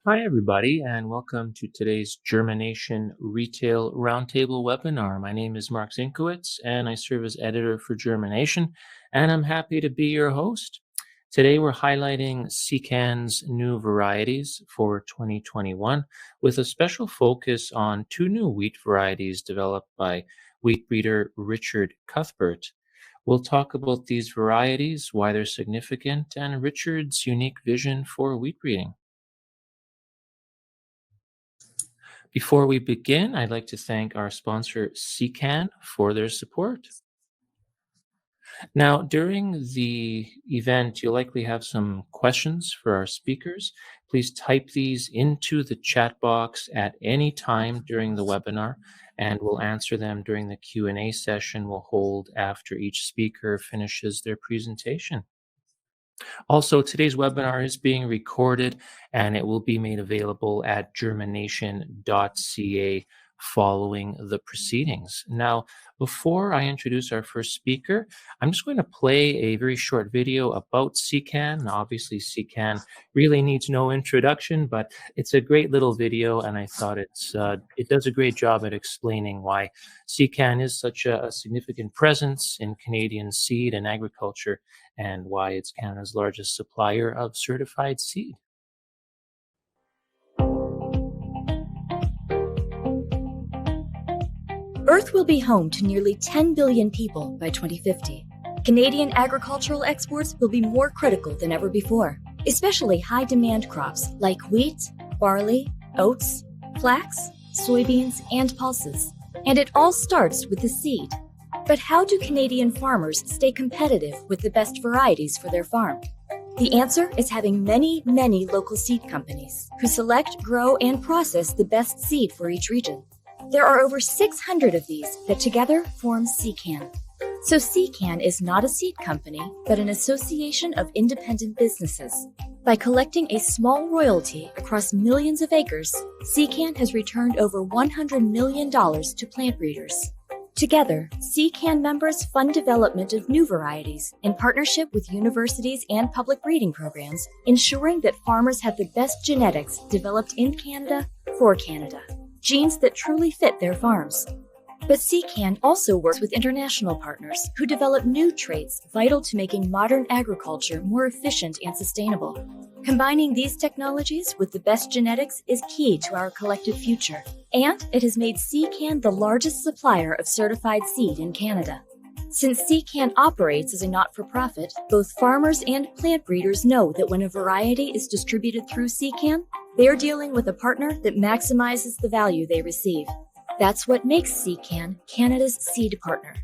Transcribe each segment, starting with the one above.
Hi, everybody, and welcome to today's Germination Retail Roundtable webinar. My name is Mark Zinkowitz, and I serve as editor for Germination, and I'm happy to be your host. Today, we're highlighting SeCan's new varieties for 2021 with a special focus on two new wheat varieties developed by wheat breeder Richard Cuthbert. We'll talk about these varieties, why they're significant, and Richard's unique vision for wheat breeding. Before we begin, I'd like to thank our sponsor, SeCan, for their support. Now, during the event, you'll likely have some questions for our speakers. Please type these into the chat box at any time during the webinar, and we'll answer them during the Q&A session we'll hold after each speaker finishes their presentation. Also, today's webinar is being recorded and it will be made available at germination.ca following the proceedings. Now, before I introduce our first speaker, I'm just going to play a very short video about SeCan. Now, obviously, SeCan really needs no introduction, but it's a great little video, and I thought it does a great job at explaining why SeCan is such a significant presence in Canadian seed and agriculture, and why it's Canada's largest supplier of certified seed. Earth will be home to nearly 10 billion people by 2050. Canadian agricultural exports will be more critical than ever before, especially high-demand crops like wheat, barley, oats, flax, soybeans, and pulses. And it all starts with the seed. But how do Canadian farmers stay competitive with the best varieties for their farm? The answer is having many local seed companies who select, grow, and process the best seed for each region. There are over 600 of these that together form SeCan. So SeCan is not a seed company, but an association of independent businesses. By collecting a small royalty across millions of acres, SeCan has returned over $100 million to plant breeders. Together, SeCan members fund development of new varieties in partnership with universities and public breeding programs, ensuring that farmers have the best genetics developed in Canada for Canada. Genes that truly fit their farms. But SeCan also works with international partners who develop new traits vital to making modern agriculture more efficient and sustainable. Combining these technologies with the best genetics is key to our collective future, and it has made SeCan the largest supplier of certified seed in Canada. Since SeCan operates as a not-for-profit, both farmers and plant breeders know that when a variety is distributed through SeCan, they are dealing with a partner that maximizes the value they receive. That's what makes SeCan Canada's seed partner.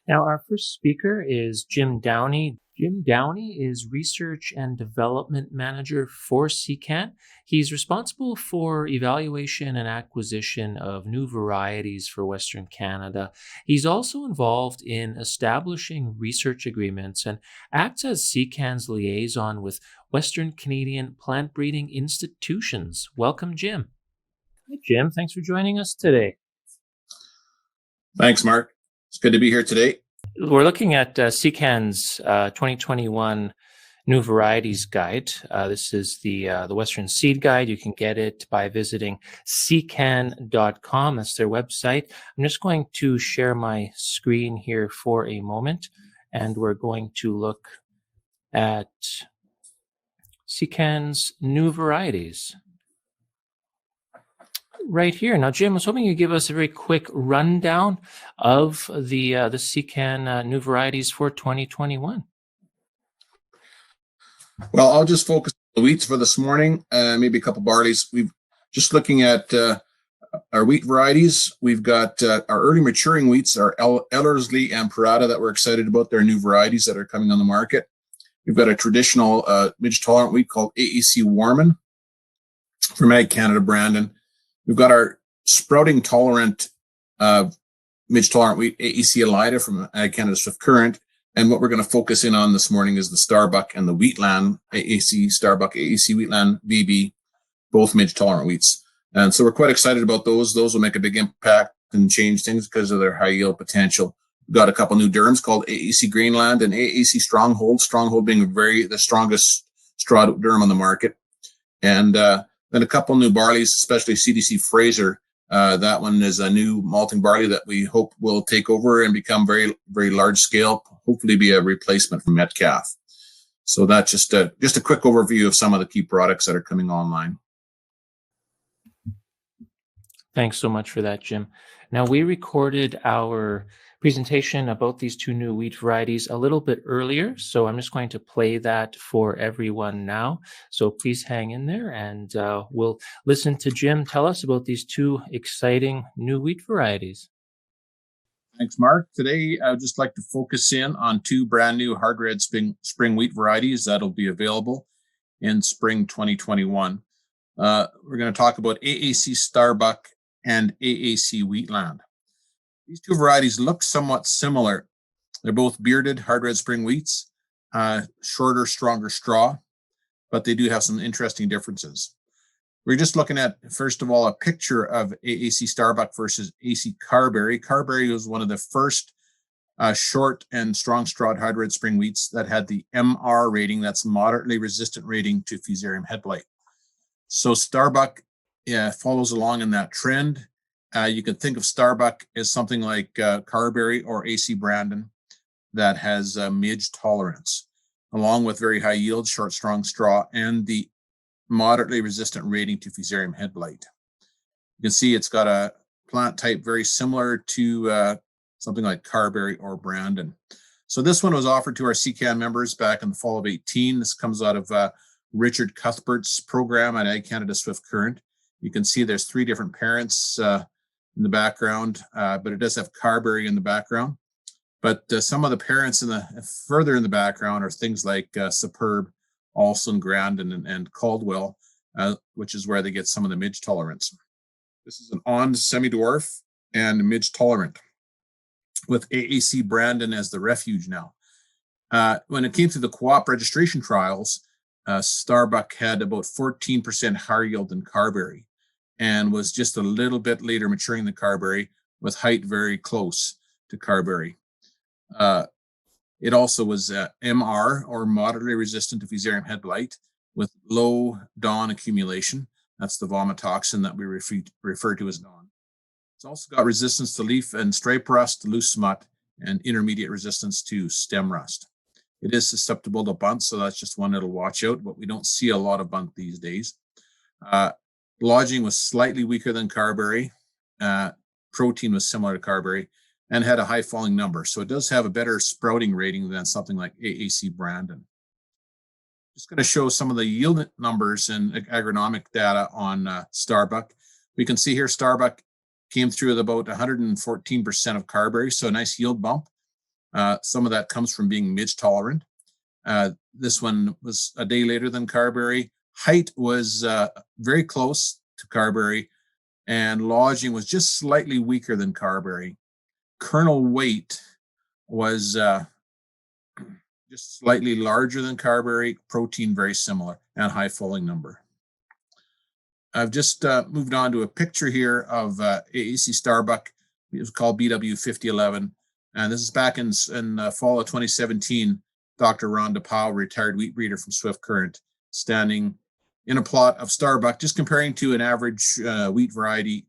Now, our first speaker is Jim Downey. Jim Downey is Research and Development Manager for SeCan. He's responsible for evaluation and acquisition of new varieties for Western Canada. He's also involved in establishing research agreements and acts as SeCan's liaison with Western Canadian plant breeding institutions. Welcome, Jim. Hi, Jim. Thanks for joining us today. Thanks, Mark. It's good to be here today. We're looking at SeCan's 2021 New Varieties Guide. This is the Western Seed Guide. You can get it by visiting secan.com. That's their website. I'm just going to share my screen here for a moment, and we're going to look at SeCan's New Varieties right here. Now, Jim, I was hoping you'd give us a very quick rundown of the SeCan New Varieties for 2021. Well, I'll just focus on the wheats for this morning, maybe a couple barleys. We've just looking at our wheat varieties. We've got our early maturing wheats, our Ellerslie and Parada, that we're excited about. Their new varieties that are coming on the market. We've got a traditional midge-tolerant wheat called AAC Warman from Ag Canada, Brandon. We've got our sprouting-tolerant midge-tolerant wheat, AAC Elida from Ag Canada Swift Current. And what we're going to focus in on this morning is the Starbuck and the Wheatland, AAC Starbuck, AAC Wheatland, BB, both midge-tolerant wheats. And so we're quite excited about those. Those will make a big impact and change things because of their high yield potential. We've got a couple new derms called AAC Greenland and AAC Stronghold. Stronghold being the strongest straw derm on the market. And then a couple new barleys, especially CDC Fraser. That one is a new malting barley that we hope will take over and become very, very large scale, hopefully be a replacement for Metcalf. So that's just a quick overview of some of the key products that are coming online. Thanks so much for that, Jim. Now, we recorded our presentation about these two new wheat varieties a little bit earlier, so I'm just going to play that for everyone now. So please hang in there, and we'll listen to Jim tell us about these two exciting new wheat varieties. Thanks, Mark. Today, I would just like to focus in on two brand new hard red spring wheat varieties that'll be available in spring 2021. We're going to talk about AAC Starbuck and AAC Wheatland. These two varieties look somewhat similar. They're both bearded hard red spring wheats, shorter, stronger straw, but they do have some interesting differences. We're just looking at, first of all, a picture of AAC Starbuck versus AC Carberry. Carberry was one of the first short and strong strawed hard red spring wheats that had the MR rating, that's moderately resistant rating to Fusarium head blight. So Starbuck follows along in that trend. You can think of Starbuck as something like Carberry or AC Brandon that has midge tolerance, along with very high yield, short, strong straw, and the moderately resistant rating to Fusarium head blight. You can see it's got a plant type very similar to something like Carberry or Brandon. So this one was offered to our SeCan members back in the fall of 18. This comes out of Richard Cuthbert's program at Ag Canada Swift Current. You can see there's three different parents in the background, but it does have Carberry in the background. But some of the parents further in the background are things like Superb, Alson, Grandin, and Caldwell, which is where they get some of the midge tolerance. This is an on semi-dwarf and midge tolerant, with AAC Brandon as the refuge now. When it came to the co-op registration trials, Starbuck had about 14% higher yield than Carberry, and was just a little bit later maturing than Carberry, with height very close to Carberry. It also was MR, or moderately resistant to Fusarium head blight, with low DON accumulation. That's the vomitoxin that we refer to as DON. It's also got resistance to leaf and stripe rust, loose smut, and intermediate resistance to stem rust. It is susceptible to bunt, so that's just one that'll watch out, but we don't see a lot of bunt these days. Lodging was slightly weaker than Carberry. Protein was similar to Carberry, and had a high falling number. So it does have a better sprouting rating than something like AAC Brandon. Just going to show some of the yield numbers and agronomic data on Starbuck. We can see here Starbuck came through with about 114% of Carberry, so a nice yield bump. Some of that comes from being midge tolerant. This one was a day later than Carberry. Height was very close to Carberry, and lodging was just slightly weaker than Carberry. Kernel weight was just slightly larger than Carberry, protein very similar, and high falling number. I've just moved on to a picture here of AAC Starbuck. It was called BW 5011, and this is back in fall of 2017. Dr. Rhonda Powell, retired wheat breeder from Swift Current, standing in a plot of Starbuck, just comparing to an average wheat variety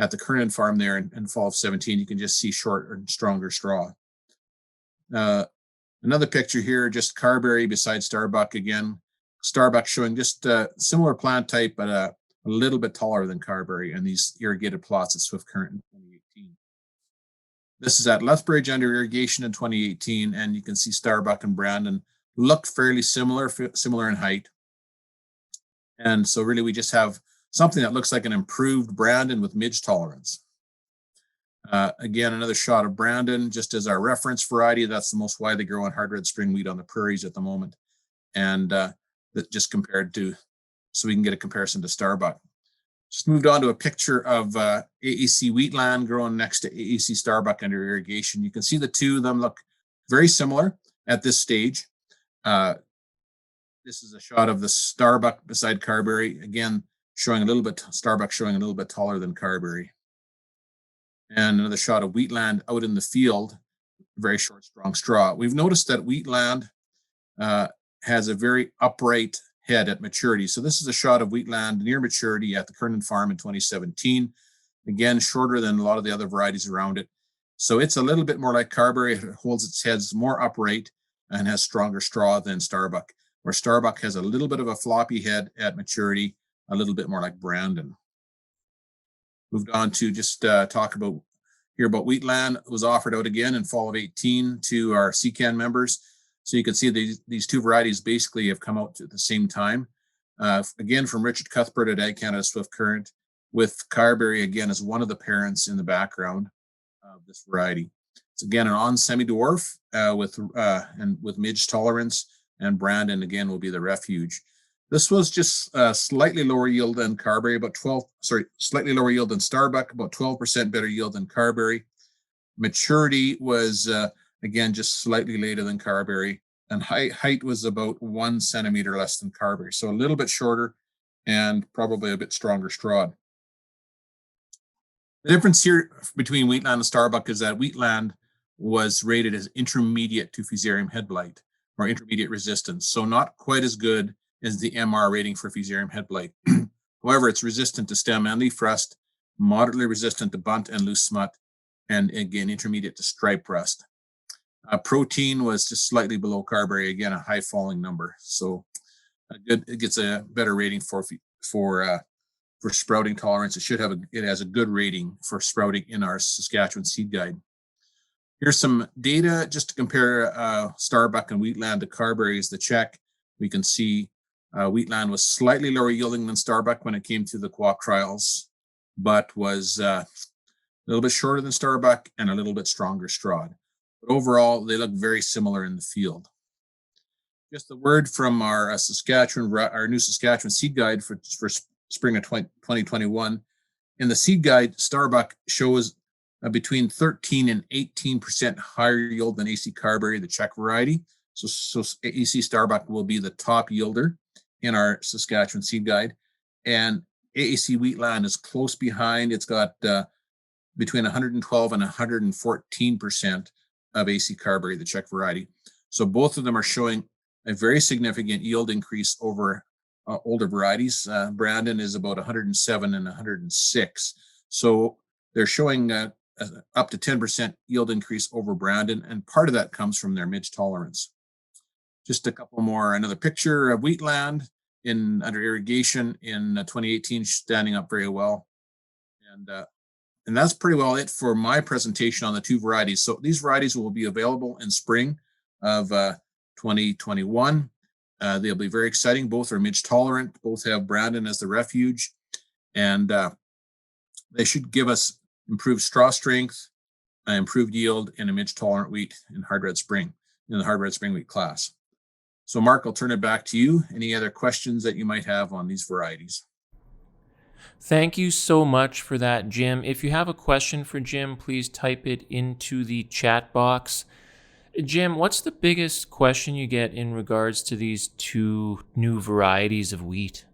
at the Kernan farm there in fall of 17. You can just see short and stronger straw. Another picture here, just Carberry beside Starbuck again. Starbuck showing just a similar plant type, but a little bit taller than Carberry, and these irrigated plots at Swift Current in 2018. This is at Lethbridge under irrigation in 2018, and you can see Starbuck and Brandon look fairly similar in height. And so really we just have something that looks like an improved Brandon with midge tolerance. Again, another shot of Brandon, just as our reference variety. That's the most widely grown hard red spring wheat on the prairies at the moment. And that just compared to, so we can get a comparison to Starbuck. Just moved on to a picture of AAC Wheatland growing next to AAC Starbuck under irrigation. You can see the two of them look very similar at this stage. This is a shot of the Starbuck beside Carberry. Again, Starbuck showing a little bit taller than Carberry. And another shot of Wheatland out in the field very short, strong straw. We've noticed that Wheatland has a very upright head at maturity. So this is a shot of Wheatland near maturity at the Kernan farm in 2017. Again, shorter than a lot of the other varieties around it. So it's a little bit more like Carberry. It holds its heads more upright and has stronger straw than Starbuck, where Starbuck has a little bit of a floppy head at maturity, a little bit more like Brandon. Moved on to just talk about Wheatland. It was offered out again in fall of 18 to our SeCan members. So you can see these two varieties basically have come out at the same time. Again, from Richard Cuthbert at Ag Canada Swift Current, with Carberry again as one of the parents in the background of this variety. It's again an on semi-dwarf with midge tolerance, and Brandon again will be the refuge. This was just slightly lower yield than Carberry, slightly lower yield than Starbuck, about 12% better yield than Carberry. Maturity was again just slightly later than Carberry, and height was about 1 centimeter less than Carberry, so a little bit shorter and probably a bit stronger strawed. The difference here between Wheatland and Starbuck is that Wheatland was rated as intermediate to Fusarium head blight, or intermediate resistance, so not quite as good as the MR rating for Fusarium head blight. However, it's resistant to stem and leaf rust, moderately resistant to bunt and loose smut, and again, intermediate to stripe rust. Protein was just slightly below Carberry, again, a high falling number. So it gets a better rating for sprouting tolerance. It has a good rating for sprouting in our Saskatchewan seed guide. Here's some data just to compare Starbuck and Wheatland to Carberry as the check. We can see Wheatland was slightly lower yielding than Starbuck when it came to the co-op trials, but was a little bit shorter than Starbuck and a little bit stronger strawed. But overall, they look very similar in the field. Just a word from our new Saskatchewan seed guide for spring of 2021. In the seed guide, Starbuck shows between 13 and 18% higher yield than AC Carberry, the Czech variety. So AC Starbuck will be the top yielder in our Saskatchewan seed guide. And AAC Wheatland is close behind. It's got between 112 and 114% of AC Carberry, the Czech variety. So both of them are showing a very significant yield increase over older varieties. Brandon is about 107 and 106. So they're showing up to 10% yield increase over Brandon, and part of that comes from their midge tolerance. Just a couple more. Another picture of Wheatland under irrigation in 2018, standing up very well. And that's pretty well it for my presentation on the two varieties. So these varieties will be available in spring of 2021. They'll be very exciting. Both are midge tolerant. Both have Brandon as the refuge. And they should give us improved straw strength, improved yield, and a midge tolerant wheat in hard red spring, in the hard red spring wheat class. So Mark, I'll turn it back to you. Any other questions that you might have on these varieties? Thank you so much for that, Jim. If you have a question for Jim, please type it into the chat box. Jim, what's the biggest question you get in regards to these two new varieties of wheat?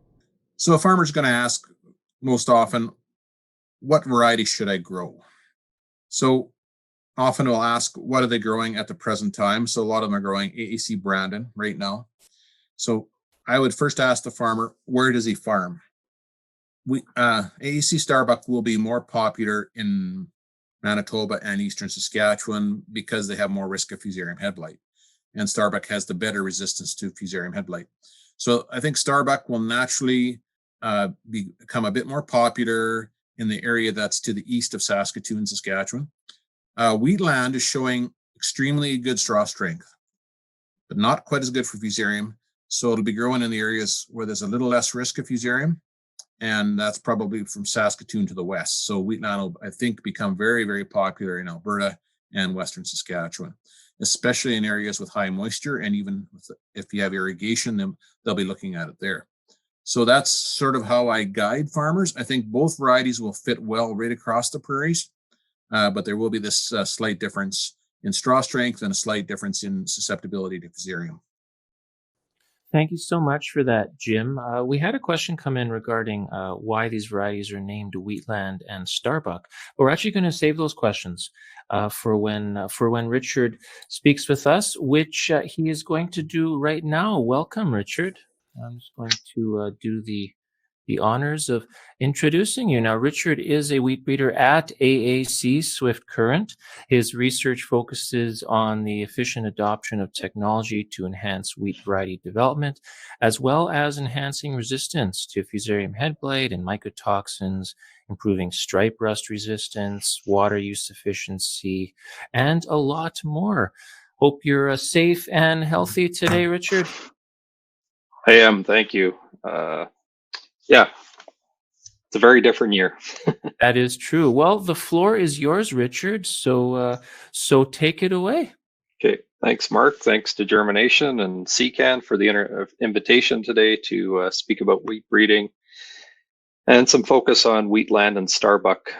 So a farmer's going to ask most often, what variety should I grow? So often we'll ask, what are they growing at the present time? So a lot of them are growing AAC Brandon right now. So I would first ask the farmer, where does he farm? AAC Starbuck will be more popular in Manitoba and Eastern Saskatchewan because they have more risk of Fusarium head blight. And Starbuck has the better resistance to Fusarium head blight. So I think Starbuck will naturally become a bit more popular in the area that's to the east of Saskatoon, Saskatchewan. Wheatland is showing extremely good straw strength, but not quite as good for Fusarium. So it'll be growing in the areas where there's a little less risk of Fusarium. And that's probably from Saskatoon to the west. So Wheatland will, I think, become very, very popular in Alberta and Western Saskatchewan, especially in areas with high moisture. And even if you have irrigation, then they'll be looking at it there. So that's sort of how I guide farmers. I think both varieties will fit well right across the prairies, but there will be this slight difference in straw strength and a slight difference in susceptibility to Fusarium. Thank you so much for that, Jim. We had a question come in regarding why these varieties are named Wheatland and Starbuck. But we're actually going to save those questions for when Richard speaks with us, which he is going to do right now. Welcome, Richard. I'm just going to do the honors of introducing you. Now, Richard is a wheat breeder at AAC Swift Current. His research focuses on the efficient adoption of technology to enhance wheat variety development, as well as enhancing resistance to Fusarium head blight and mycotoxins, improving stripe rust resistance, water use efficiency, and a lot more. Hope you're safe and healthy today, Richard. I am, thank you. Yeah, it's a very different year. That is true. Well, the floor is yours, Richard. So take it away. Okay, thanks, Mark. Thanks to Germination and SeCan for the invitation today to speak about wheat breeding and some focus on Wheatland and Starbuck,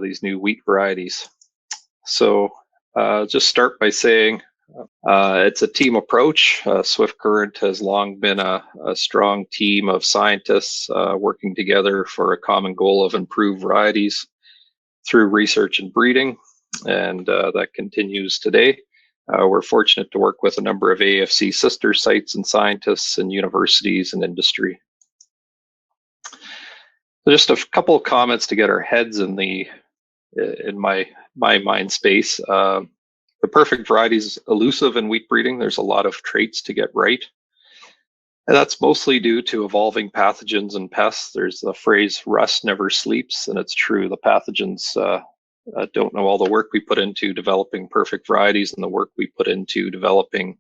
these new wheat varieties. So just start by saying it's a team approach. Swift Current has long been a strong team of scientists working together for a common goal of improved varieties through research and breeding, and that continues today. We're fortunate to work with a number of AAFC sister sites and scientists and universities and industry. So just a couple of comments to get our heads in my mind space. The perfect variety is elusive in wheat breeding. There's a lot of traits to get right. And that's mostly due to evolving pathogens and pests. There's the phrase, rust never sleeps, and it's true. The pathogens don't know all the work we put into developing perfect varieties and the work we put into developing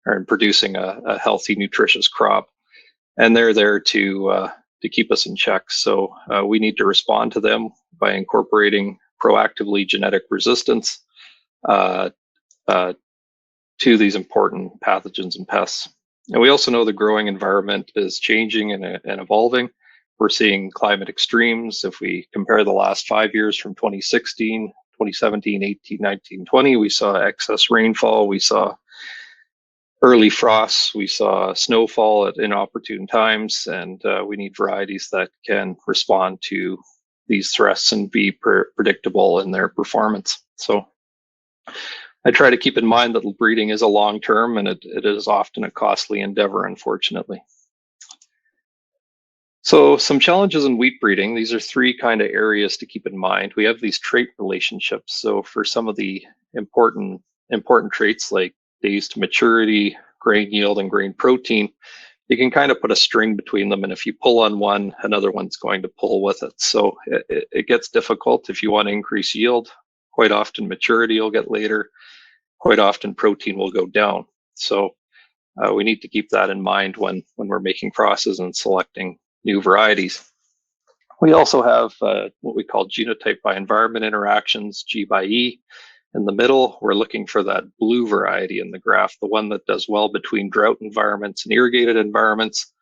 or producing a healthy, nutritious crop. And they're there to keep us in check. So we need to respond to them by incorporating proactively genetic resistance to these important pathogens and pests. And we also know the growing environment is changing and evolving. We're seeing climate extremes. If we compare the last 5 years from 2016, 2017, 18, 19, 20, we saw excess rainfall, we saw early frosts, we saw snowfall at inopportune times, and we need varieties that can respond to these threats and be predictable in their performance. So I try to keep in mind that breeding is a long term, and it is often a costly endeavor, unfortunately. So some challenges in wheat breeding, these are three kind of areas to keep in mind. We have these trait relationships. So for some of the important traits like days to maturity, grain yield, and grain protein, you can kind of put a string between them. And if you pull on one, another one's going to pull with it. So it gets difficult if you want to increase yield. Quite often maturity will get later. Quite often protein will go down. So we need to keep that in mind when we're making crosses and selecting new varieties. We also have what we call genotype by environment interactions, G by E. In the middle, we're looking for that blue variety in the graph, the one that does well between drought environments and irrigated environments.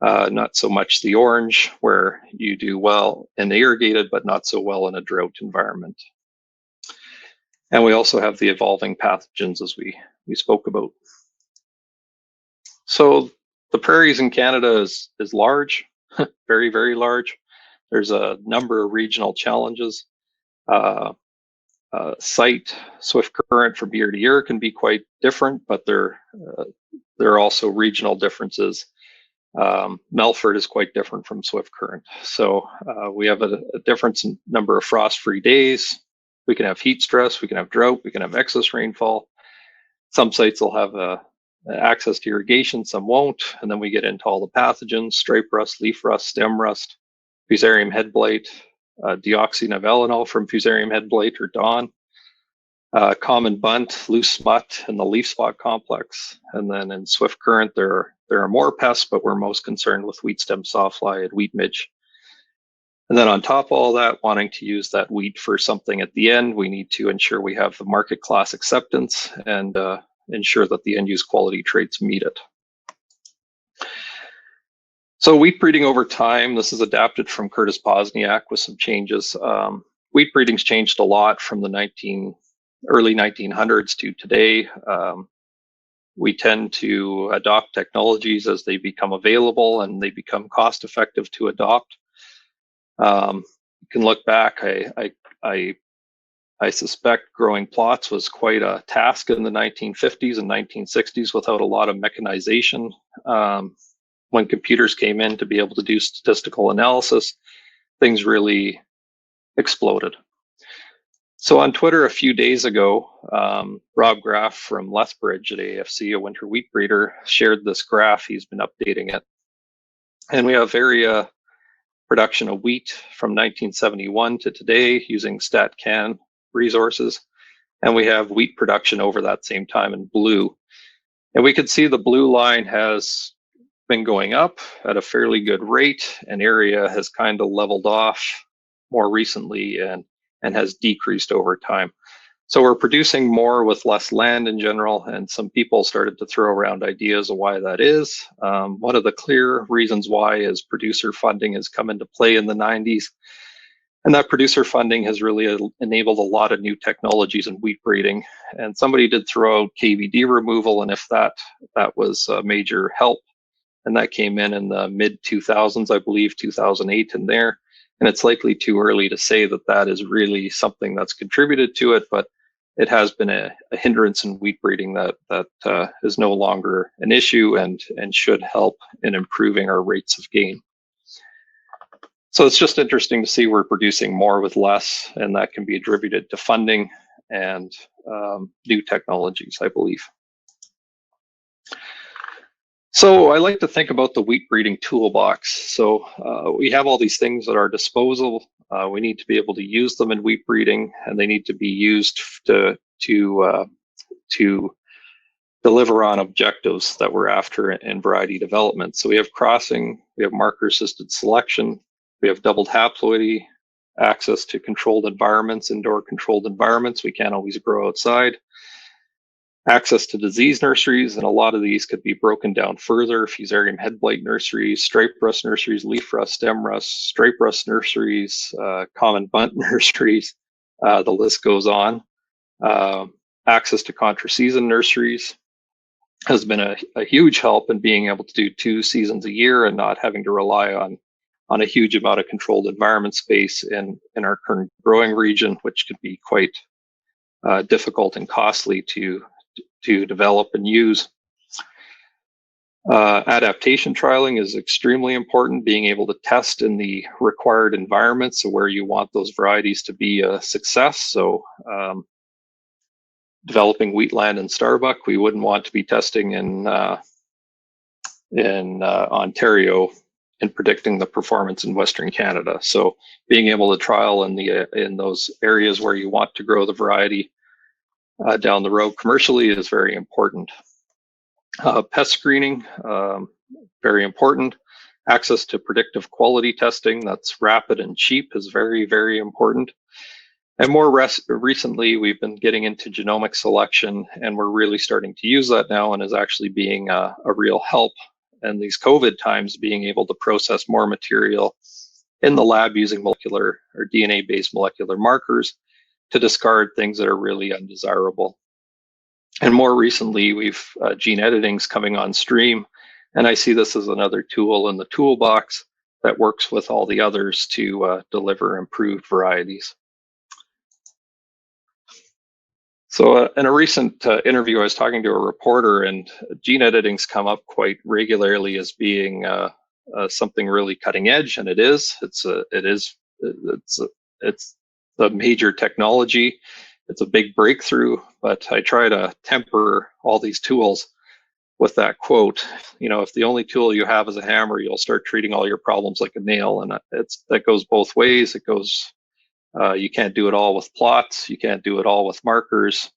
Not so much the orange, where you do well in the irrigated, but not so well in a drought environment. And we also have the evolving pathogens, as we spoke about. So the prairies in Canada is large, very, very large. There's a number of regional challenges. Site Swift Current from year to year can be quite different, but there are also regional differences. Melfort is quite different from Swift Current. So we have a difference in number of frost-free days. We can have heat stress, we can have drought, we can have excess rainfall. Some sites will have access to irrigation, some won't. And then we get into all the pathogens, stripe rust, leaf rust, stem rust, Fusarium head blight, deoxynivalenol from Fusarium head blight or DON, common bunt, loose smut, and the leaf spot complex. And then in Swift Current, there are more pests, but we're most concerned with wheat stem sawfly and wheat midge. And then on top of all that, wanting to use that wheat for something at the end, we need to ensure we have the market class acceptance and ensure that the end use quality traits meet it. So wheat breeding over time, this is adapted from Curtis Bosniak with some changes. Wheat breeding's changed a lot from the early 1900s to today. We tend to adopt technologies as they become available and they become cost effective to adopt. You can look back, I suspect growing plots was quite a task in the 1950s and 1960s without a lot of mechanization. When computers came in to be able to do statistical analysis, things really exploded. So on Twitter a few days ago, Rob Graff from Lethbridge at AAFC, a winter wheat breeder, shared this graph. He's been updating it. And we have area production of wheat from 1971 to today using StatCan resources. And we have wheat production over that same time in blue. And we can see the blue line has been going up at a fairly good rate, and area has kind of leveled off more recently and has decreased over time. So we're producing more with less land in general, and some people started to throw around ideas of why that is. One of the clear reasons why is producer funding has come into play in the 90s, and that producer funding has really enabled a lot of new technologies in wheat breeding. And somebody did throw out KVD removal, and if that was a major help, and that came in the mid 2000s, I believe, 2008 in there. And it's likely too early to say that that is really something that's contributed to it, but it has been a hindrance in wheat breeding that is no longer an issue and should help in improving our rates of gain. So it's just interesting to see we're producing more with less, and that can be attributed to funding and new technologies, I believe. So I like to think about the wheat breeding toolbox. So we have all these things at our disposal. We need to be able to use them in wheat breeding, and they need to be used to deliver on objectives that we're after in variety development. So we have crossing, we have marker-assisted selection, we have doubled haploidy, access to controlled environments, indoor controlled environments. We can't always grow outside. Access to disease nurseries, and a lot of these could be broken down further. Fusarium head blight nurseries, stripe rust nurseries, leaf rust, stem rust, stripe rust nurseries, common bunt nurseries. The list goes on. Access to contra-season nurseries has been a huge help in being able to do 2 seasons a year and not having to rely on a huge amount of controlled environment space in our current growing region, which could be quite difficult and costly to develop and use. Adaptation trialing is extremely important, being able to test in the required environments where you want those varieties to be a success. So developing Wheatland and Starbuck, we wouldn't want to be testing in Ontario and predicting the performance in Western Canada. So being able to trial in those areas where you want to grow the variety down the road commercially is very important. Pest screening, very important. Access to predictive quality testing that's rapid and cheap is very, very important. And more recently, we've been getting into genomic selection, and we're really starting to use that now and is actually being a real help. And these COVID times, being able to process more material in the lab using molecular or DNA-based molecular markers to discard things that are really undesirable. And more recently, we've gene editing's coming on stream, and I see this as another tool in the toolbox that works with all the others to deliver improved varieties. So in a recent interview, I was talking to a reporter, and gene editing's come up quite regularly as being something really cutting edge, and it is. It's a major technology. It's a big breakthrough, but I try to temper all these tools with that quote. You know, if the only tool you have is a hammer, you'll start treating all your problems like a nail, and that goes both ways. It goes. You can't do it all with plots. You can't do it all with markers.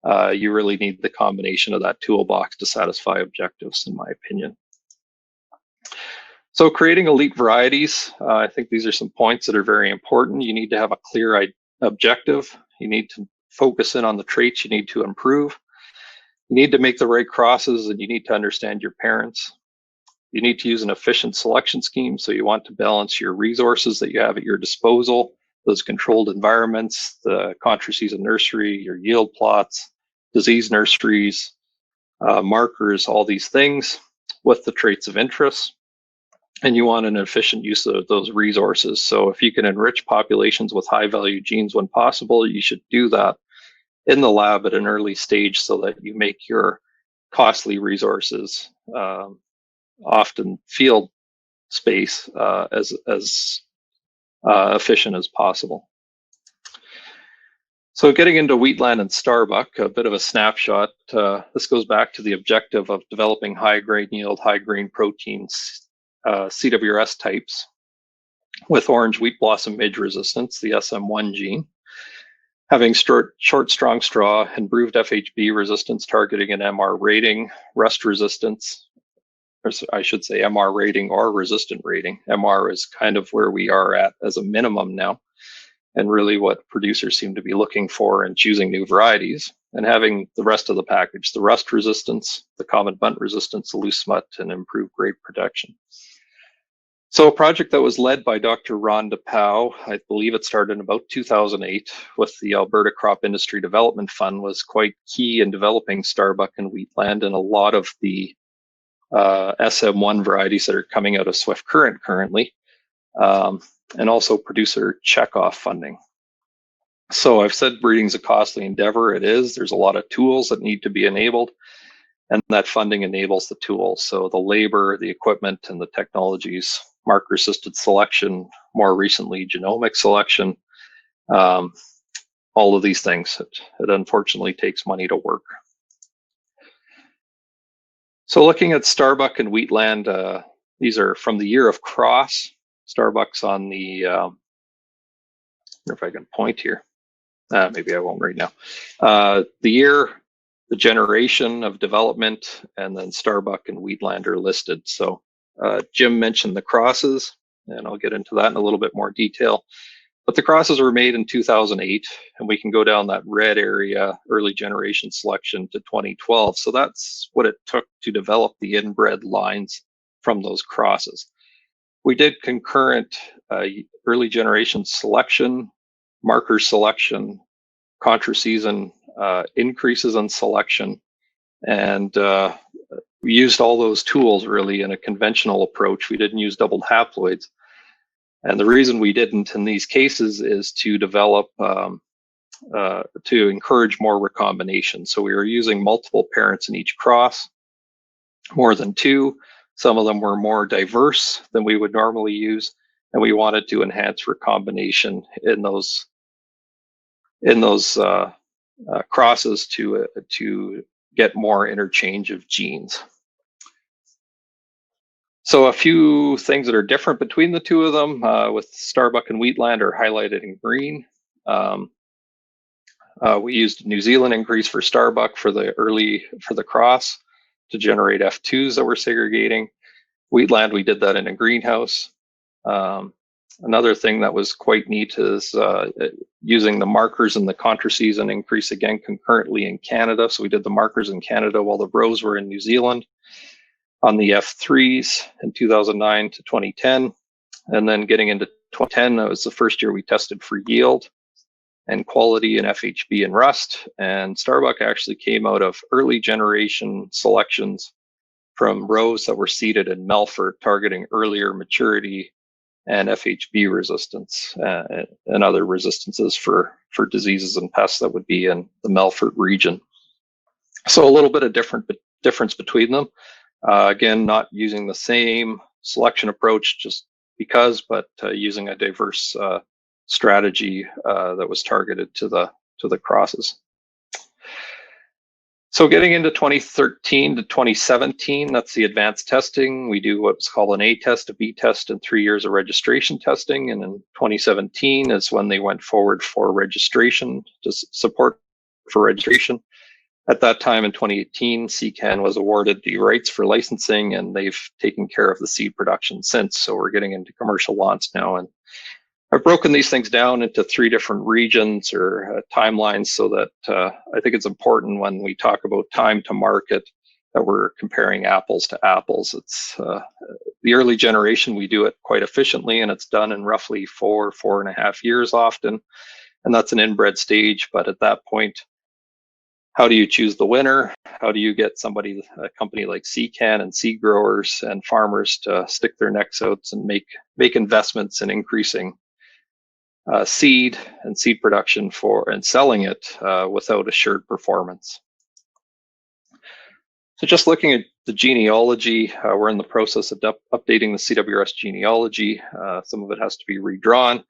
You really need the combination of that toolbox to satisfy objectives, in my opinion. So creating elite varieties, I think these are some points that are very important. You need to have a clear objective. You need to focus in on the traits you need to improve. You need to make the right crosses, and you need to understand your parents. You need to use an efficient selection scheme. So you want to balance your resources that you have at your disposal, those controlled environments, the contra-season nursery, your yield plots, disease nurseries, markers, all these things with the traits of interest. And you want an efficient use of those resources. So if you can enrich populations with high value genes when possible, you should do that in the lab at an early stage so that you make your costly resources, often field space, as efficient as possible. So getting into Wheatland and Starbuck, a bit of a snapshot. This goes back to the objective of developing high grain yield, high grain proteins, CWRS types with orange wheat blossom midge resistance, the SM1 gene, having short, strong straw, improved FHB resistance targeting an MR rating, rust resistance, or I should say MR rating or resistant rating. MR is kind of where we are at as a minimum now, and really what producers seem to be looking for in choosing new varieties, and having the rest of the package, the rust resistance, the common bunt resistance, the loose smut, and improved grape protection. So a project that was led by Dr. Rhonda Powell, I believe it started in about 2008 with the Alberta Crop Industry Development Fund, was quite key in developing Starbuck and Wheatland and a lot of the SM1 varieties that are coming out of Swift Current currently, and also producer checkoff funding. So I've said breeding is a costly endeavor. It is. There's a lot of tools that need to be enabled, and that funding enables the tools. So the labor, the equipment, and the technologies, marker-assisted selection, more recently genomic selection, all of these things. It unfortunately takes money to work. So looking at Starbuck and Wheatland, these are from the year of cross. Starbuck's on the, I wonder if I can point here. Maybe I won't right now. The year, the generation of development, and then Starbuck and Wheatland are listed. So Jim mentioned the crosses, and I'll get into that in a little bit more detail. But the crosses were made in 2008, and we can go down that red area, early generation selection, to 2012. So that's what it took to develop the inbred lines from those crosses. We did concurrent early generation selection, marker selection, contra-season increases in selection, and we used all those tools really in a conventional approach. We didn't use doubled haploids. And the reason we didn't in these cases is to develop, to encourage more recombination. So we were using multiple parents in each cross, more than two. Some of them were more diverse than we would normally use, and we wanted to enhance recombination in those crosses to get more interchange of genes. So a few things that are different between the two of them, with Starbuck and Wheatland, are highlighted in green. We used a New Zealand increase for Starbuck for the cross to generate F2s that we're segregating. Wheatland, we did that in a greenhouse. Another thing that was quite neat is using the markers in the contra-season increase again concurrently in Canada. So we did the markers in Canada while the rows were in New Zealand on the F3s in 2009 to 2010. And then getting into 2010, that was the first year we tested for yield and quality and FHB and rust. And Starbuck actually came out of early generation selections from rows that were seeded in Melfort, targeting earlier maturity and FHB resistance and other resistances for diseases and pests that would be in the Melfort region. So a little bit of difference between them. Again, not using the same selection approach just because, but using a diverse strategy that was targeted to the crosses. So getting into 2013 to 2017, that's the advanced testing. We do what's called an A test, a B test, and 3 years of registration testing. And in 2017 is when they went forward for registration, to support for registration. At that time in 2018, SeCan was awarded the rights for licensing, and they've taken care of the seed production since. So we're getting into commercial launch now. And I've broken these things down into 3 different regions or timelines so that I think it's important when we talk about time to market that we're comparing apples to apples. It's the early generation, we do it quite efficiently, and it's done in roughly 4.5 years often. And that's an inbred stage, but at that point, how do you choose the winner? How do you get a company like SeCan and seed growers and farmers to stick their necks out and make investments in increasing seed and seed production and selling it without assured performance? So just looking at the genealogy, we're in the process of updating the CWRS genealogy. Some of it has to be redrawn.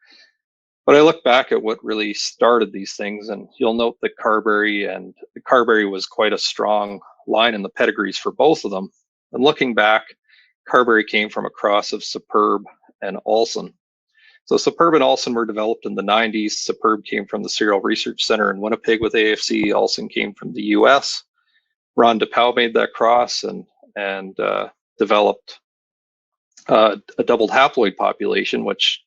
But I look back at what really started these things, and you'll note that Carberry was quite a strong line in the pedigrees for both of them. And looking back, Carberry came from a cross of Superb and Olsen. So Superb and Olsen were developed in the 90s. Superb came from the Cereal Research Center in Winnipeg with AAFC. Olsen came from the US. Ron DePauw made that cross and developed a doubled haploid population, which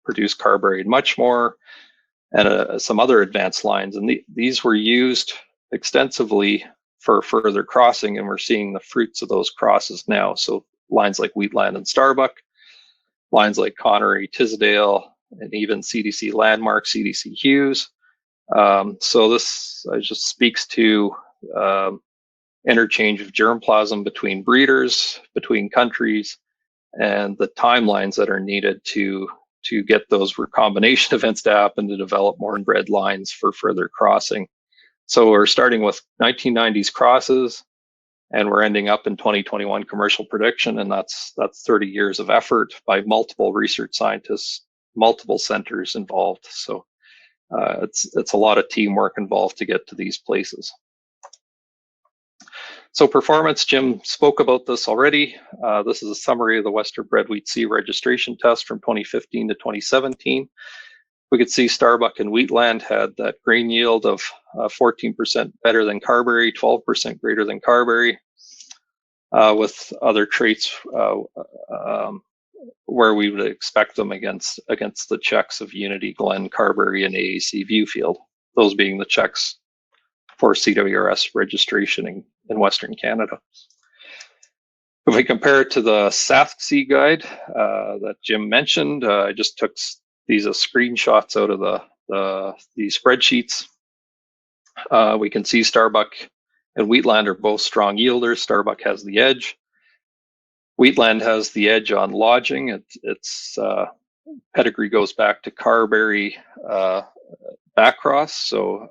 produced Carberry and much more, and some other advanced lines. And these were used extensively for further crossing, and we're seeing the fruits of those crosses now. So lines like Wheatland and Starbuck, lines like Connery, Tisdale, and even CDC Landmark, CDC Hughes. So this just speaks to interchange of germplasm between breeders, between countries, and the timelines that are needed to get those recombination events to happen to develop more inbred lines for further crossing. So we're starting with 1990s crosses, and we're ending up in 2021 commercial production, and that's 30 years of effort by multiple research scientists, multiple centers involved. So it's a lot of teamwork involved to get to these places. So performance, Jim spoke about this already. This is a summary of the Western Bred Wheat C registration test from 2015 to 2017. We could see Starbuck and Wheatland had that grain yield of 14% better than Carberry, 12% greater than Carberry, with other traits where we would expect them against the checks of Unity, Glen, Carberry, and AAC Viewfield, those being the checks for CWRS registration in Western Canada. If we compare it to the SAFC guide that Jim mentioned, I just took these as screenshots out of these spreadsheets. We can see Starbuck and Wheatland are both strong yielders. Starbuck has the edge. Wheatland has the edge on lodging. Its pedigree goes back to Carberry back cross, so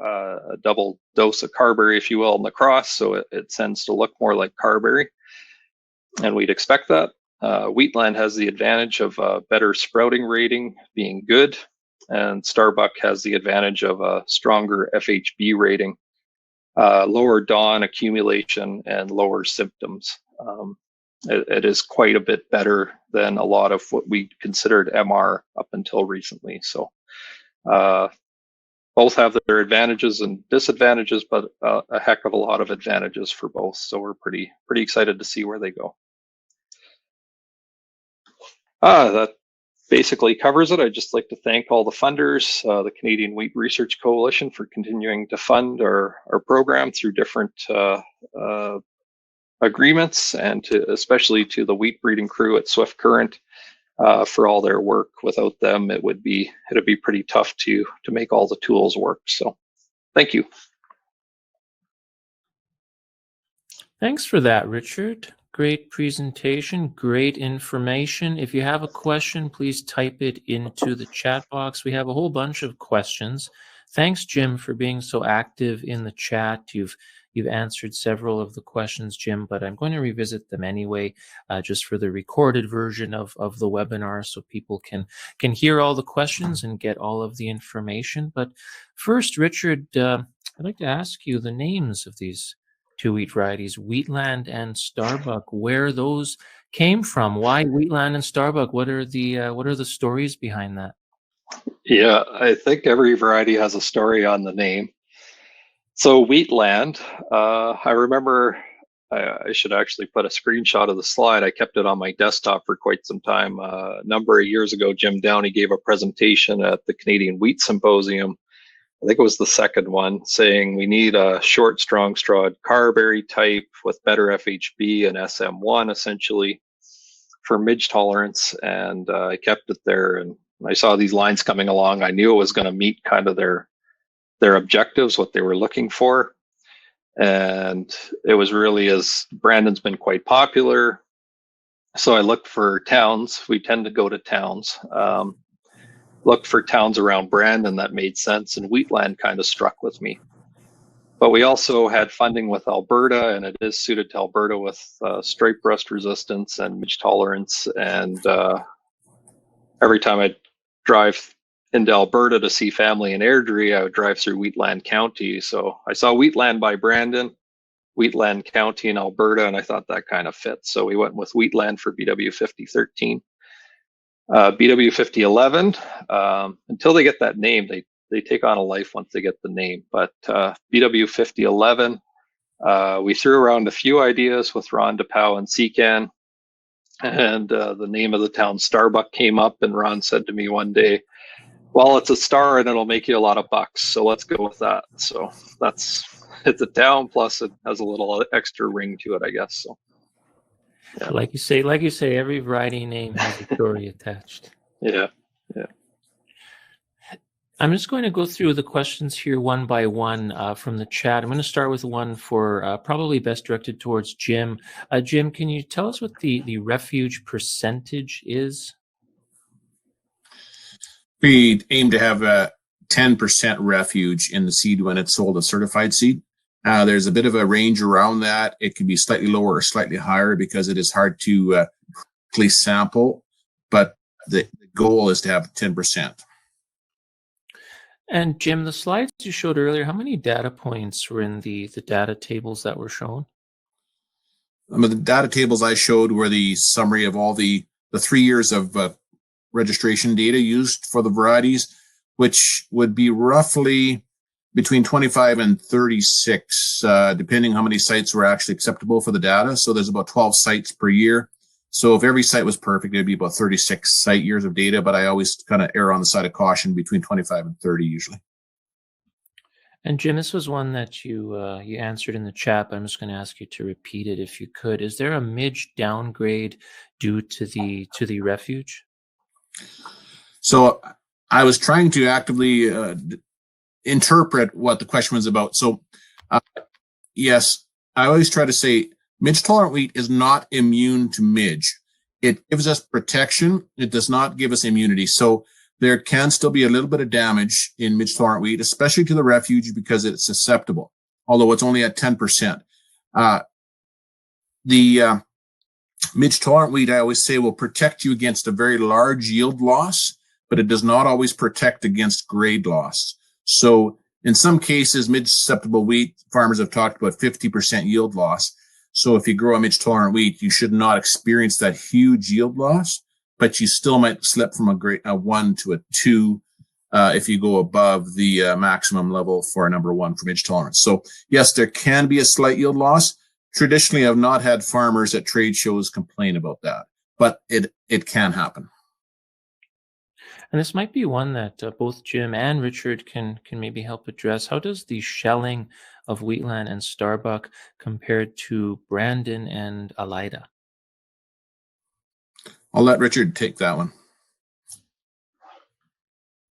a double dose of Carberry, if you will, in the cross, so it tends to look more like Carberry, and we'd expect that. Wheatland has the advantage of a better sprouting rating being good, and Starbuck has the advantage of a stronger FHB rating, lower dawn accumulation, and lower symptoms. It is quite a bit better than a lot of what we considered MR up until recently. So both have their advantages and disadvantages, but a heck of a lot of advantages for both. So we're pretty excited to see where they go. That basically covers it. I'd just like to thank all the funders, the Canadian Wheat Research Coalition, for continuing to fund our program through different agreements, and especially to the wheat breeding crew at Swift Current for all their work. Without them, it'd be pretty tough to make all the tools work. So thank you. Thanks for that, Richard. Great presentation, great information. If you have a question, please type it into the chat box. We have a whole bunch of questions. Thanks, Jim, for being so active in the chat. You've answered several of the questions, Jim, but I'm going to revisit them anyway, just for the recorded version of the webinar, so people can hear all the questions and get all of the information. But first, Richard, I'd like to ask you the names of these two wheat varieties, Wheatland and Starbuck, where those came from. Why Wheatland and Starbuck? What are the stories behind that? Yeah, I think every variety has a story on the name. So Wheatland, I remember, I should actually put a screenshot of the slide. I kept it on my desktop for quite some time. A number of years ago, Jim Downey gave a presentation at the Canadian Wheat Symposium. I think it was the second one, saying we need a short, strong strawed Carberry type with better FHB and SM1 essentially for midge tolerance. And I kept it there, and I saw these lines coming along. I knew it was going to meet kind of their objectives, what they were looking for. And it was really, as Brandon's been quite popular, so I looked for towns. We tend to go to towns. Looked for towns around Brandon that made sense, and Wheatland kind of struck with me. But we also had funding with Alberta, and it is suited to Alberta with stripe rust resistance and midge tolerance. And every time I drive into Alberta to see family in Airdrie, I would drive through Wheatland County. So I saw Wheatland by Brandon, Wheatland County in Alberta, and I thought that kind of fit. So we went with Wheatland for BW 5013. BW 5011, until they get that name, they take on a life once they get the name. But BW 5011, we threw around a few ideas with Ron DePau and SeCan, and the name of the town Starbuck came up, and Ron said to me one day, well, it's a star and it'll make you a lot of bucks, so let's go with that. So it's a town, plus it has a little extra ring to it, I guess. So yeah. Like you say, every variety name has a story attached. Yeah. I'm just going to go through the questions here one by one from the chat. I'm going to start with one for probably best directed towards Jim. Jim, can you tell us what the refuge percentage is? We aim to have a 10% refuge in the seed when it's sold as certified seed. There's a bit of a range around that. It can be slightly lower or slightly higher because it is hard to quickly sample, but the goal is to have 10%. And Jim, the slides you showed earlier, how many data points were in the data tables that were shown? The data tables I showed were the summary of all the 3 years of registration data used for the varieties, which would be roughly between 25 and 36, depending how many sites were actually acceptable for the data. So there's about 12 sites per year. So if every site was perfect, it'd be about 36 site years of data, but I always kind of err on the side of caution between 25 and 30 usually. And Jim, this was one that you answered in the chat, but I'm just going to ask you to repeat it if you could. Is there a midge downgrade due to the refuge? So I was trying to actively interpret what the question was about. So yes, I always try to say midge tolerant wheat is not immune to midge. It gives us protection. It does not give us immunity. So there can still be a little bit of damage in midge tolerant wheat, especially to the refuge because it's susceptible, although it's only at 10%. The midge tolerant wheat, I always say, will protect you against a very large yield loss, but it does not always protect against grade loss. So in some cases, midge susceptible wheat, farmers have talked about 50% yield loss. So if you grow a midge tolerant wheat, you should not experience that huge yield loss, but you still might slip from a 1 to a 2 if you go above the maximum level for a number 1 for midge tolerance. So yes, there can be a slight yield loss. Traditionally, I've not had farmers at trade shows complain about that, but it can happen. And this might be one that both Jim and Richard can maybe help address. How does the shelling of Wheatland and Starbuck compared to Brandon and Alida? I'll let Richard take that one.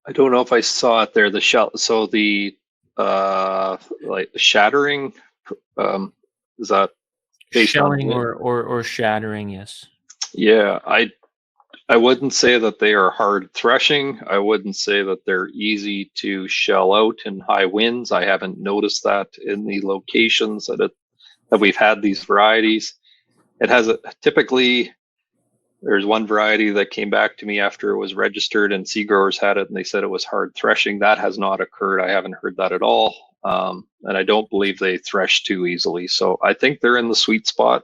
I don't know if I saw it there. The shell. So the like the shattering. Is that based shelling on or shattering? Yes. Yeah, I wouldn't say that they are hard threshing. I wouldn't say that they're easy to shell out in high winds. I haven't noticed that in the locations that we've had these varieties. It has typically, there's one variety that came back to me after it was registered and seed growers had it and they said it was hard threshing. That has not occurred. I haven't heard that at all. And I don't believe they thresh too easily. So I think they're in the sweet spot.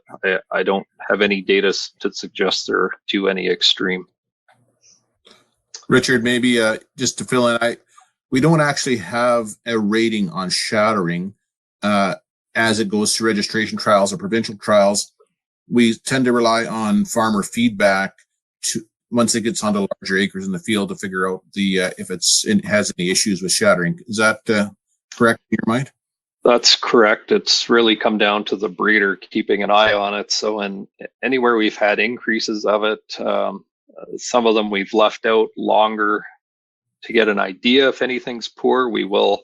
I don't have any data to suggest they're to any extreme. Richard, maybe just to fill in, we don't actually have a rating on shattering as it goes to registration trials or provincial trials. We tend to rely on farmer feedback once it gets onto larger acres in the field to figure out if it has any issues with shattering. Is that correct in your mind? That's correct. It's really come down to the breeder keeping an eye on it. So anywhere we've had increases of it, some of them we've left out longer to get an idea if anything's poor. We will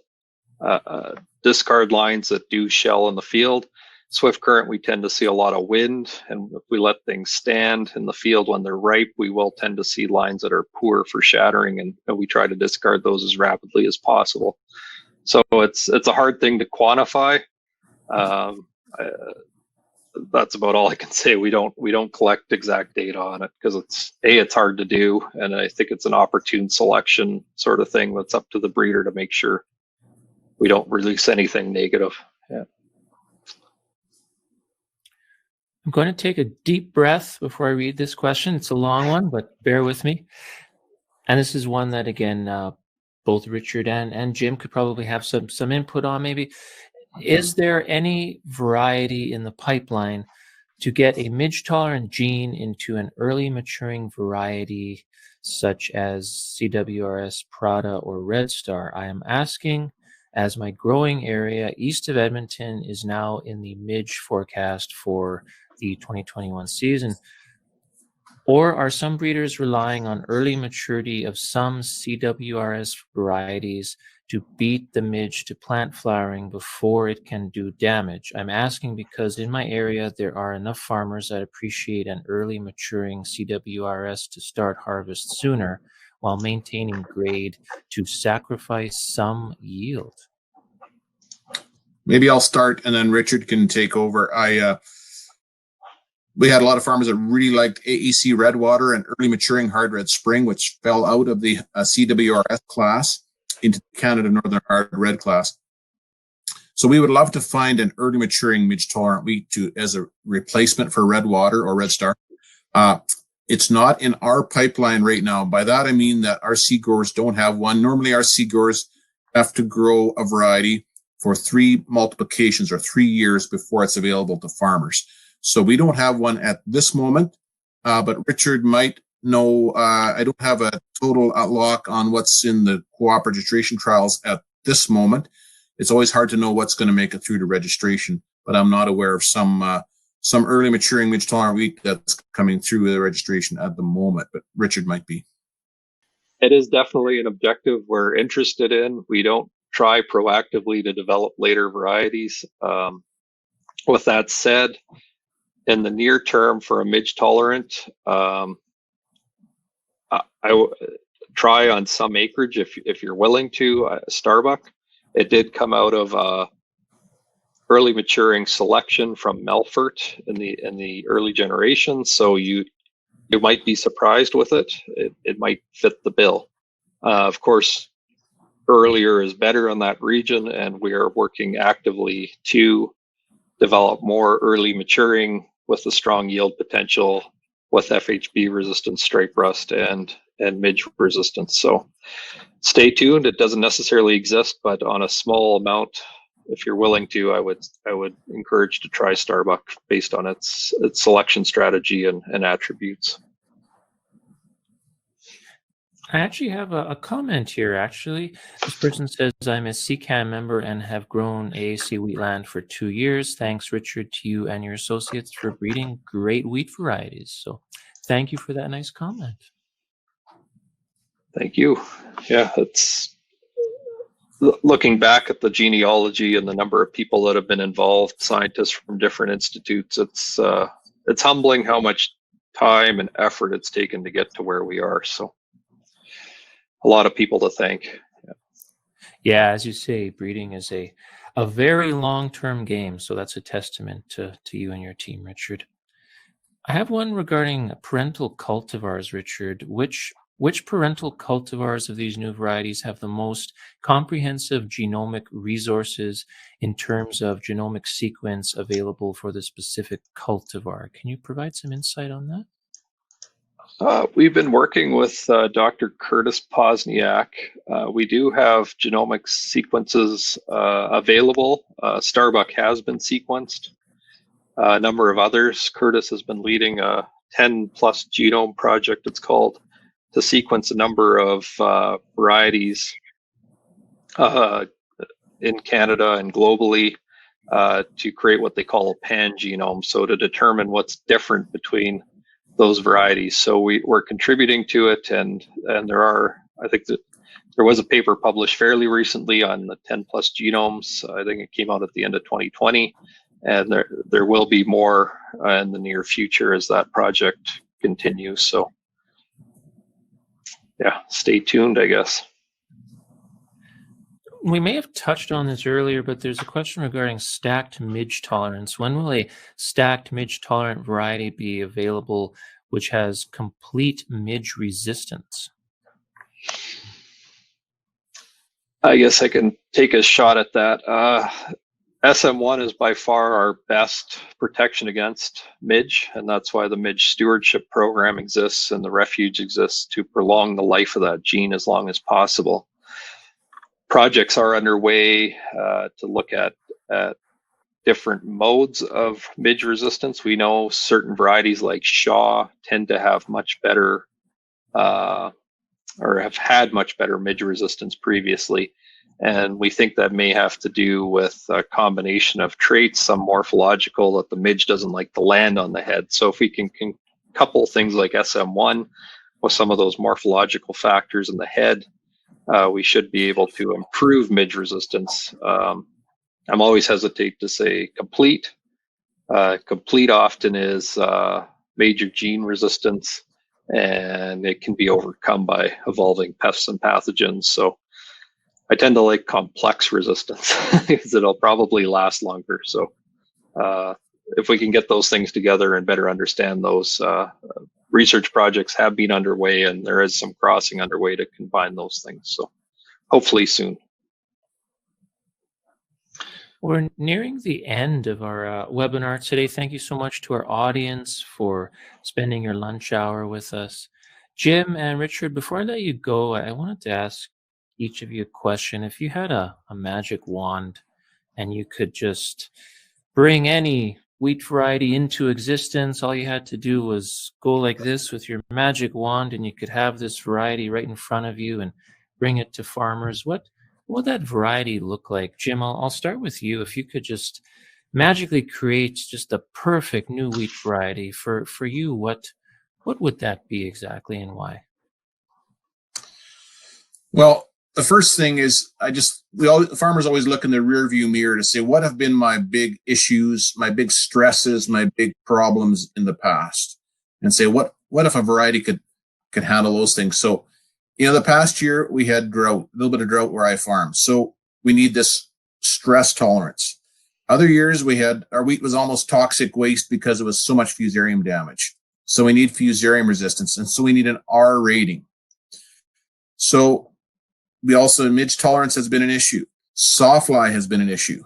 discard lines that do shell in the field. Swift current, we tend to see a lot of wind, and if we let things stand in the field when they're ripe, we will tend to see lines that are poor for shattering, and we try to discard those as rapidly as possible. So it's a hard thing to quantify. That's about all I can say. We don't collect exact data on it because it's hard to do, and I think it's an opportune selection sort of thing that's up to the breeder to make sure we don't release anything negative. Yeah. I'm going to take a deep breath before I read this question. It's a long one, but bear with me. And this is one that, again, both Richard and Jim could probably have some input on maybe. Is there any variety in the pipeline to get a midge-tolerant gene into an early maturing variety such as CWRS Prada or Red Star? I am asking as my growing area east of Edmonton is now in the midge forecast for the 2021 season. Or are some breeders relying on early maturity of some CWRS varieties to beat the midge to plant flowering before it can do damage? I'm asking because in my area, there are enough farmers that appreciate an early maturing CWRS to start harvest sooner while maintaining grade to sacrifice some yield. Maybe I'll start and then Richard can take over. We had a lot of farmers that really liked AEC Redwater and early maturing hard red spring, which fell out of the CWRS class into Canada Northern hard red class. So we would love to find an early maturing midge tolerant wheat as a replacement for Redwater or Red Star. It's not in our pipeline right now. By that, I mean that our seed growers don't have one. Normally our seed growers have to grow a variety for 3 multiplications or 3 years before it's available to farmers. So we don't have one at this moment, but Richard might know. I don't have a total lock on what's in the cooperative registration trials at this moment. It's always hard to know what's going to make it through to registration, but I'm not aware of some early maturing midge tolerant wheat that's coming through the registration at the moment, but Richard might be. It is definitely an objective we're interested in. We don't try proactively to develop later varieties. With that said, in the near term for a midge tolerant, I try on some acreage if you're willing to. Starbuck, it did come out of early maturing selection from Melfort in the early generation, so you might be surprised with it. It might fit the bill. Of course, earlier is better in that region, and we are working actively to develop more early maturing with a strong yield potential with FHB resistant stripe rust and midge resistance. So stay tuned. It doesn't necessarily exist, but on a small amount, if you're willing to, I would encourage to try Starbuck based on its selection strategy and attributes. I actually have a comment here, actually. This person says, I'm a SeCan member and have grown AAC Wheatland for 2 years. Thanks, Richard, to you and your associates for breeding great wheat varieties. So thank you for that nice comment. Thank you. Yeah, it's looking back at the genealogy and the number of people that have been involved, scientists from different institutes, it's humbling how much time and effort it's taken to get to where we are. So a lot of people to thank. Yeah, as you say, breeding is a very long-term game. So that's a testament to you and your team, Richard. I have one regarding parental cultivars, Richard. Which parental cultivars of these new varieties have the most comprehensive genomic resources in terms of genomic sequence available for the specific cultivar? Can you provide some insight on that? We've been working with Dr. Curtis Posniak. We do have genomic sequences available. Starbuck has been sequenced. A number of others. Curtis has been leading a 10-plus genome project, it's called, to sequence a number of varieties in Canada and globally to create what they call a pan-genome, so to determine what's different between those varieties. So we're contributing to it, and there are, I think, that there was a paper published fairly recently on the 10 plus genomes. I think it came out at the end of 2020, and there will be more in the near future as that project continues. So yeah, stay tuned, I guess. We may have touched on this earlier, but there's a question regarding stacked midge tolerance. When will a stacked midge tolerant variety be available which has complete midge resistance? I guess I can take a shot at that. SM1 is by far our best protection against midge, and that's why the midge stewardship program exists and the refuge exists, to prolong the life of that gene as long as possible. Projects are underway to look at different modes of midge resistance. We know certain varieties like Shaw tend to have much better or have had much better midge resistance previously. And we think that may have to do with a combination of traits, some morphological, that the midge doesn't like to land on the head. So if we can couple things like SM1 with some of those morphological factors in the head, we should be able to improve midge resistance. I'm always hesitate to say complete. Complete often is major gene resistance, and it can be overcome by evolving pests and pathogens. So I tend to like complex resistance because it'll probably last longer. So if we can get those things together and better understand those, research projects have been underway, and there is some crossing underway to combine those things. So hopefully soon. We're nearing the end of our webinar today. Thank you so much to our audience for spending your lunch hour with us. Jim and Richard, before I let you go, I wanted to ask each of you a question. If you had a magic wand and you could just bring any wheat variety into existence, all you had to do was go like this with your magic wand, and you could have this variety right in front of you and bring it to farmers, what would that variety look like? Jim, I'll start with you. If you could just magically create just a perfect new wheat variety for you, what would that be exactly, and why? Well, the first thing is farmers always look in the rear view mirror to say, what have been my big issues, my big stresses, my big problems in the past, and say, what if a variety could handle those things? So, the past year we had drought, a little bit of drought where I farm. So we need this stress tolerance. Other years our wheat was almost toxic waste because it was so much fusarium damage. So we need fusarium resistance. And so we need an R rating. So midge tolerance has been an issue. Sawfly has been an issue.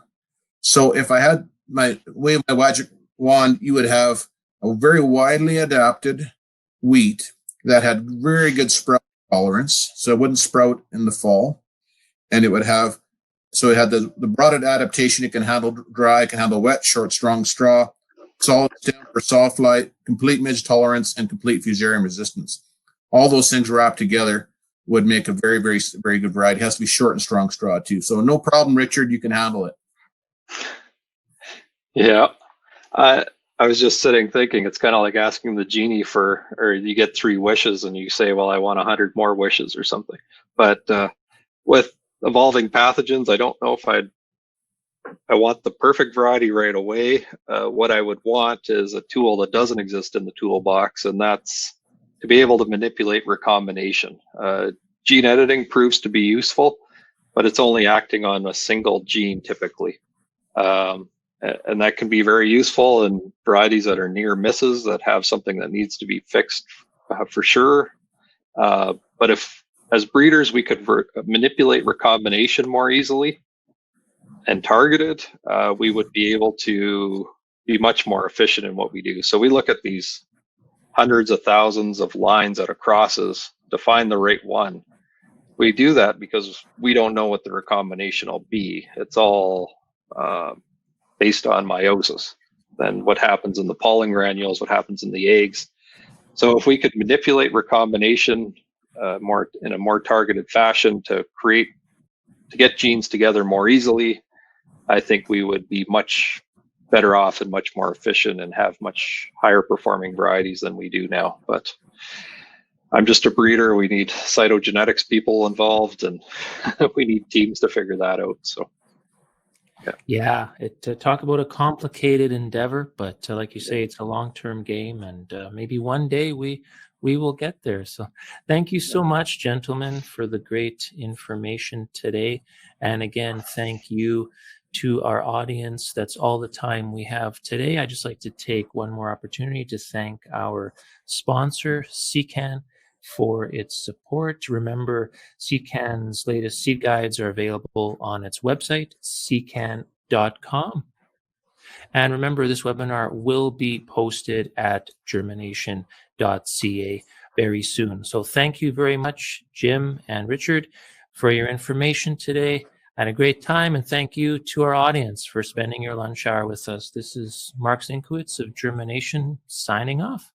So if I had my magic wand, you would have a very widely adapted wheat that had very good sprout tolerance, so it wouldn't sprout in the fall, and it had the broad adaptation. It can handle dry, it can handle wet, short, strong straw, solid stem for sawfly, complete midge tolerance, and complete fusarium resistance. All those things wrapped together would make a very, very, very good variety. It has to be short and strong straw too. So no problem, Richard, you can handle it. Yeah. I was just sitting thinking, it's kind of like asking the genie or you get 3 wishes and you say, well, I want 100 more wishes or something. But with evolving pathogens, I don't know if I want the perfect variety right away. What I would want is a tool that doesn't exist in the toolbox, and that's to be able to manipulate recombination. Gene editing proves to be useful, but it's only acting on a single gene typically. And that can be very useful in varieties that are near misses, that have something that needs to be fixed for sure. But if, as breeders, we could manipulate recombination more easily and targeted, we would be able to be much more efficient in what we do. So we look at these hundreds of thousands of lines out of crosses to find the right one. We do that because we don't know what the recombination will be. It's all based on meiosis, then what happens in the pollen granules, what happens in the eggs. So if we could manipulate recombination in a more targeted fashion to get genes together more easily, I think we would be much better off and much more efficient and have much higher performing varieties than we do now. But I'm just a breeder. We need cytogenetics people involved, and we need teams to figure that out. So, Yeah, talk about a complicated endeavor, but like you say, it's a long-term game, and maybe one day we will get there. So, thank you so much, gentlemen, for the great information today. And again, thank you to our audience. That's all the time we have today. I'd just like to take one more opportunity to thank our sponsor, SeCan, for its support. Remember, SeCan's latest seed guides are available on its website, secan.com. And remember, this webinar will be posted at germination.ca very soon. So thank you very much, Jim and Richard, for your information today. Had a great time, and thank you to our audience for spending your lunch hour with us. This is Mark Zinkowitz of Germination signing off.